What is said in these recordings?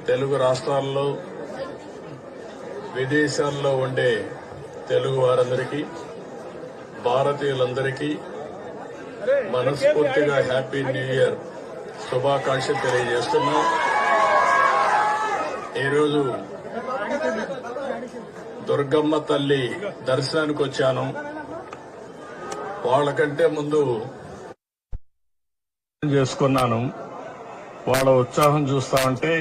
తెలుగు రాష్ట్రాల్లో విదేశాల్లో ఉండే తెలుగు వారందరికీ భారతీయులందరికీ మనస్ఫూర్తిగా హ్యాపీ న్యూ ఇయర్ శుభాకాంక్షలు తెలియజేస్తున్నాం. ఈరోజు దుర్గమ్మ తల్లి దర్శనానికి వచ్చాను. వాళ్ళకంటే ముందు చేసుకున్నాను. వాళ్ళ ఉత్సాహం చూస్తామంటే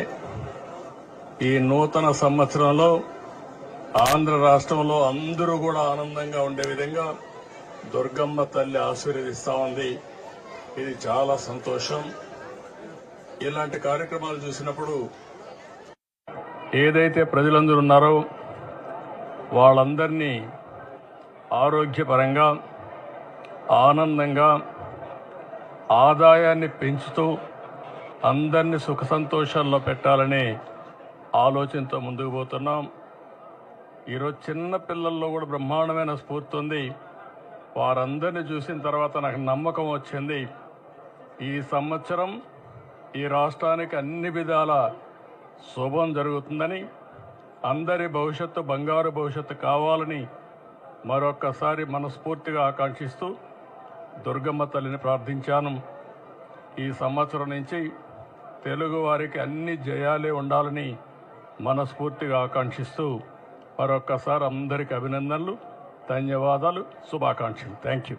ఈ నూతన సంవత్సరంలో ఆంధ్ర రాష్ట్రంలో అందరూ కూడా ఆనందంగా ఉండే విధంగా దుర్గమ్మ తల్లి ఆశీర్వదిస్తా ఉంది. ఇది చాలా సంతోషం. ఇలాంటి కార్యక్రమాలు చూసినప్పుడు ఏదైతే ప్రజలందరూ ఉన్నారో వాళ్ళందరినీ ఆరోగ్యపరంగా ఆనందంగా ఆదాయాన్ని పెంచుతూ అందరినీ సుఖ సంతోషాల్లో పెట్టాలనే ఆలోచనతో ముందుకు పోతున్నాం. ఈరోజు చిన్న పిల్లల్లో కూడా బ్రహ్మాండమైన స్ఫూర్తి ఉంది. వారందరినీ చూసిన తర్వాత నాకు నమ్మకం వచ్చింది, ఈ సంవత్సరం ఈ రాష్ట్రానికి అన్ని విధాల శుభం జరుగుతుందని, అందరి భవిష్యత్తు బంగారు భవిష్యత్తు కావాలని మరొక్కసారి మనస్ఫూర్తిగా ఆకాంక్షిస్తూ దుర్గమ్మ తల్లిని ప్రార్థించాను. ఈ సంవత్సరం నుంచి తెలుగు వారికి అన్ని జయాలే ఉండాలని మనస్ఫూర్తిగా ఆకాంక్షిస్తూ మరొక్కసారి అందరికీ అభినందనలు, ధన్యవాదాలు, శుభాకాంక్షలు. Thank you.